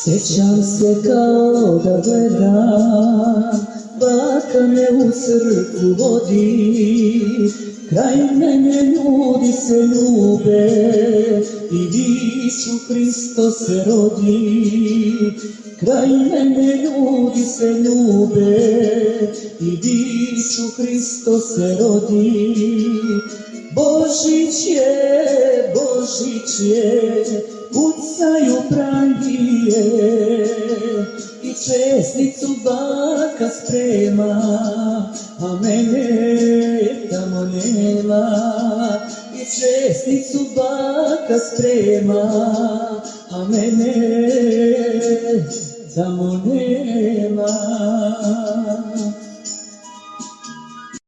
Sjećam se kao da gledam, baka me u crkvu vodi, kraj mene ljudi se ljube i Isus Hristos se rodi. Kraj mene ljudi se ljube i Isus Hristos se rodi. Božić je, pucaju prangije i česnicu baka sprema, a mene tamo nema. I česnicu baka sprema, a mene tamo nema.